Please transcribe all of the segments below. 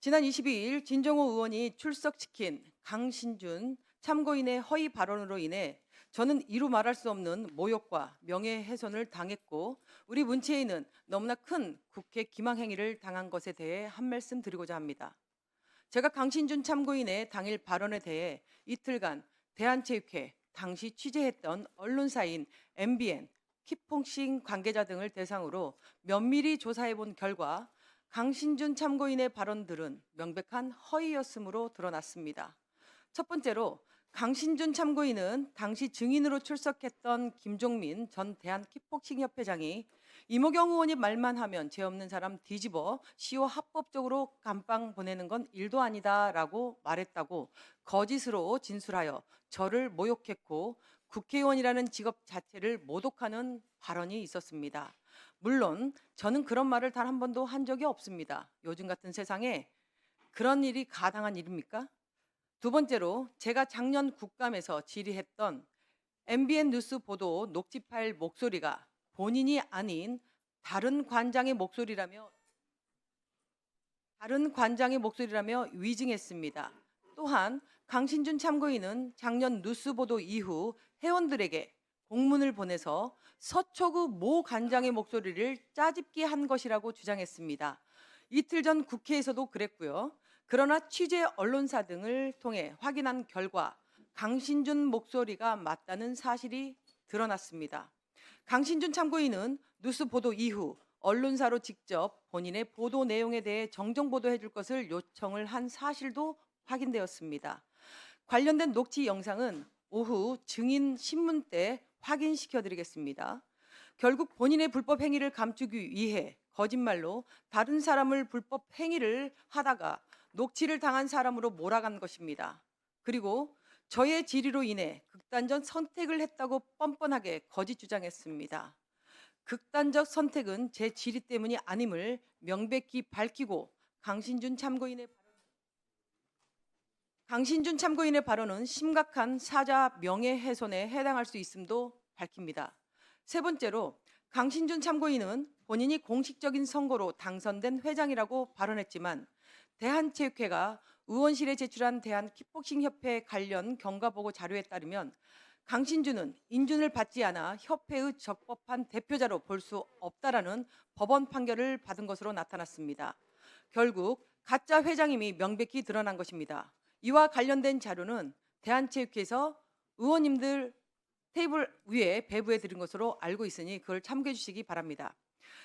지난 22일 진정호 의원이 출석시킨 강신준 참고인의 허위 발언으로 인해 저는 이루 말할 수 없는 모욕과 명예훼손을 당했고 우리 문체인은 너무나 큰 국회 기망행위를 당한 것에 대해 한 말씀 드리고자 합니다. 제가 강신준 참고인의 당일 발언에 대해 이틀간 대한체육회 당시 취재했던 언론사인 MBN, 키퐁싱 관계자 등을 대상으로 면밀히 조사해 본 결과 강신준 참고인의 발언들은 명백한 허위였으므로 드러났습니다. 첫 번째로 강신준 참고인은 당시 증인으로 출석했던 김종민 전 대한킥복싱협회장이 이모경 의원이 말만 하면 죄 없는 사람 뒤집어 시효 합법적으로 감방 보내는 건 일도 아니다라고 말했다고 거짓으로 진술하여 저를 모욕했고 국회의원이라는 직업 자체를 모독하는 발언이 있었습니다. 물론 저는 그런 말을 단 한 번도 한 적이 없습니다. 요즘 같은 세상에 그런 일이 가당한 일입니까? 두 번째로 제가 작년 국감에서 질의했던 MBN 뉴스 보도 녹취 파일 목소리가 본인이 아닌 다른 관장의 목소리라며 위증했습니다. 또한 강신준 참고인은 작년 뉴스 보도 이후 회원들에게 공문을 보내서 서초구 모 관장의 목소리를 짜집기 한 것이라고 주장했습니다. 이틀 전 국회에서도 그랬고요. 그러나 취재 언론사 등을 통해 확인한 결과 강신준 목소리가 맞다는 사실이 드러났습니다. 강신준 참고인은 뉴스 보도 이후 언론사로 직접 본인의 보도 내용에 대해 정정 보도해 줄 것을 요청을 한 사실도 확인되었습니다. 관련된 녹취 영상은 오후 증인 신문 때 확인시켜 드리겠습니다. 결국 본인의 불법 행위를 감추기 위해 거짓말로 다른 사람을 불법 행위를 하다가 녹취를 당한 사람으로 몰아간 것입니다. 그리고 저의 질의로 인해 극단적 선택을 했다고 뻔뻔하게 거짓 주장했습니다. 극단적 선택은 제 질의 때문이 아님을 명백히 밝히고 강신준 참고인의 발언은 심각한 사자 명예훼손에 해당할 수 있음도 밝힙니다. 세 번째로 강신준 참고인은 본인이 공식적인 선거로 당선된 회장이라고 발언했지만 대한체육회가 의원실에 제출한 대한킥복싱협회 관련 경과보고 자료에 따르면 강신준은 인준을 받지 않아 협회의 적법한 대표자로 볼 수 없다라는 법원 판결을 받은 것으로 나타났습니다. 결국 가짜 회장임이 명백히 드러난 것입니다. 이와 관련된 자료는 대한체육회에서 의원님들 테이블 위에 배부해 드린 것으로 알고 있으니 그걸 참고해 주시기 바랍니다.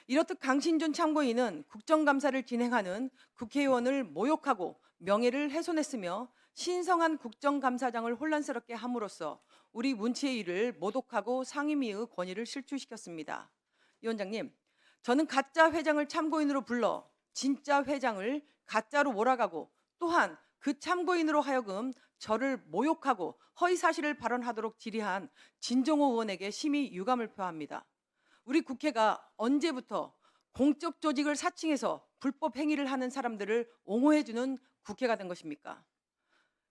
이렇듯 강신준 참고인은 국정감사를 진행하는 국회의원을 모욕하고 명예를 훼손했으며 신성한 국정감사장을 혼란스럽게 함으로써 우리 문체의 일을 모독하고 상임위의 권위를 실추시켰습니다. 위원장님, 저는 가짜 회장을 참고인으로 불러 진짜 회장을 가짜로 몰아가고 또한 그 참고인으로 하여금 저를 모욕하고 허위사실을 발언하도록 질의한 진정호 의원에게 심히 유감을 표합니다. 우리 국회가 언제부터 공적 조직을 사칭해서 불법 행위를 하는 사람들을 옹호해주는 국회가 된 것입니까?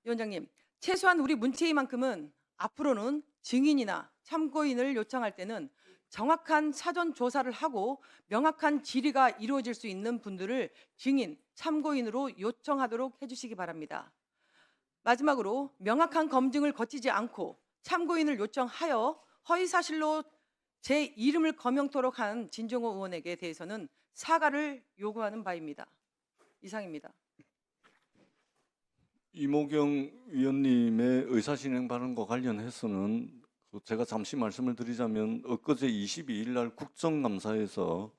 위원장님, 최소한 우리 문체위만큼은 앞으로는 증인이나 참고인을 요청할 때는 정확한 사전 조사를 하고 명확한 질의가 이루어질 수 있는 분들을 증인, 참고인으로 요청하도록 해주시기 바랍니다. 마지막으로 명확한 검증을 거치지 않고 참고인을 요청하여 허위사실로 제 이름을 거명토록 한 진정호 의원에게 대해서는 사과를 요구하는 바입니다. 이상입니다. 이모경 위원님의 의사진행 발언과 관련해서는 제가 잠시 말씀을 드리자면 엊그제 22일 날 국정감사에서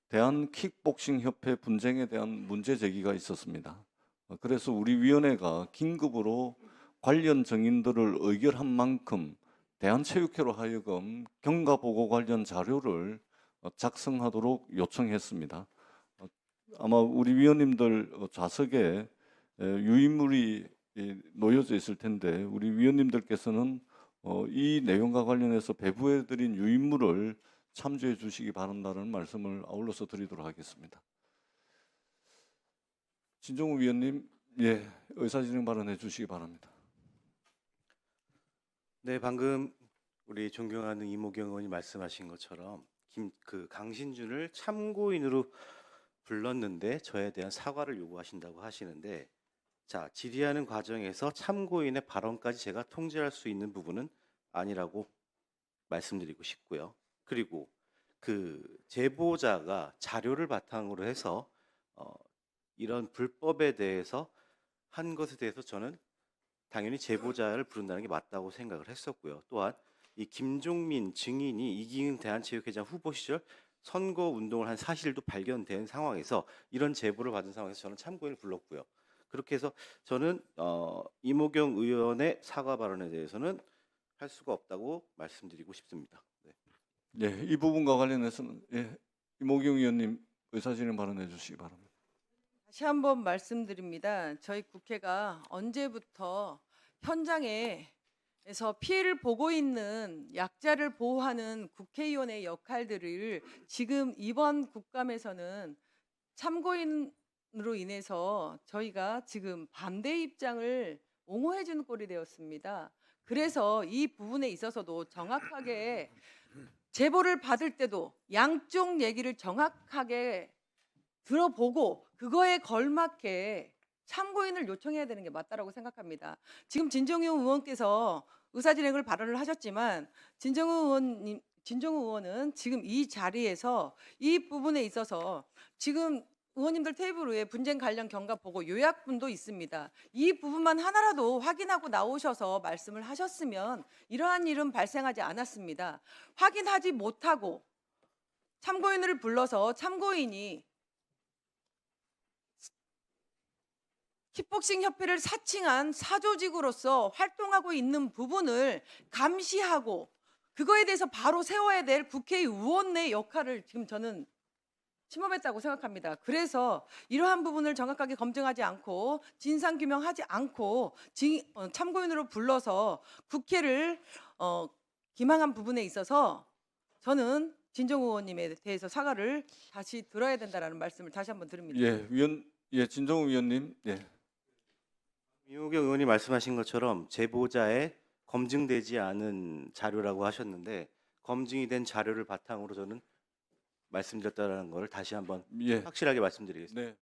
대한킥복싱협회 분쟁에 대한 문제 제기가 있었습니다. 그래서 우리 위원회가 긴급으로 관련 증인들을 의결한 만큼 대한체육회로 하여금 경과보고 관련 자료를 작성하도록 요청했습니다. 아마 우리 위원님들 좌석에 유인물이 놓여져 있을 텐데 우리 위원님들께서는 이 내용과 관련해서 배부해드린 유인물을 참조해 주시기 바란다는 말씀을 아울러서 드리도록 하겠습니다. 진정우 위원님, 예, 의사진행 발언해 주시기 바랍니다. 네, 방금 우리 존경하는 이모경 의원이 말씀하신 것처럼 강신준을 참고인으로 불렀는데 저에 대한 사과를 요구하신다고 하시는데, 자, 질의하는 과정에서 참고인의 발언까지 제가 통제할 수 있는 부분은 아니라고 말씀드리고 싶고요. 그리고 그 제보자가 자료를 바탕으로 해서 이런 불법에 대해서 한 것에 대해서 저는 당연히 제보자를 부른다는 게 맞다고 생각을 했었고요. 또한 이 김종민 증인이 이기흥 대한체육회장 후보 시절 선거 운동을 한 사실도 발견된 상황에서 이런 제보를 받은 상황에서 저는 참고인을 불렀고요. 그렇게 해서 저는 이모경 의원의 사과 발언에 대해서는 할 수가 없다고 말씀드리고 싶습니다. 네. 예, 이 부분과 관련해서는 이모경 의원님 의사진행 발언해 주시기 바랍니다. 다시 한번 말씀드립니다. 저희 국회가 언제부터 현장에서 피해를 보고 있는 약자를 보호하는 국회의원의 역할들을 지금 이번 국감에서는 참고인으로 인해서 저희가 지금 반대 입장을 옹호해 주는 꼴이 되었습니다. 그래서 이 부분에 있어서도 정확하게 제보를 받을 때도 양쪽 얘기를 정확하게 들어보고 그거에 걸맞게 참고인을 요청해야 되는 게 맞다라고 생각합니다. 지금 진정우 의원께서 의사진행을 발언을 하셨지만 진정우 의원은 지금 이 자리에서 이 부분에 있어서 지금 의원님들 테이블 위에 분쟁 관련 경과 보고 요약분도 있습니다. 이 부분만 하나라도 확인하고 나오셔서 말씀을 하셨으면 이러한 일은 발생하지 않았습니다. 확인하지 못하고 참고인을 불러서 참고인이 킥복싱 협회를 사칭한 사조직으로서 활동하고 있는 부분을 감시하고 그거에 대해서 바로 세워야 될 국회의원의 역할을 지금 저는 침범했다고 생각합니다. 그래서 이러한 부분을 정확하게 검증하지 않고 진상규명하지 않고 참고인으로 불러서 국회를 기망한 부분에 있어서 저는 진정우 의원님에 대해서 사과를 다시 들어야 된다라는 말씀을 다시 한번 드립니다. 진정우 위원님. 이호경 의원이 말씀하신 것처럼 제보자의 검증되지 않은 자료라고 하셨는데, 검증이 된 자료를 바탕으로 저는 말씀드렸다는 것을 다시 한번 예. 확실하게 말씀드리겠습니다. 네.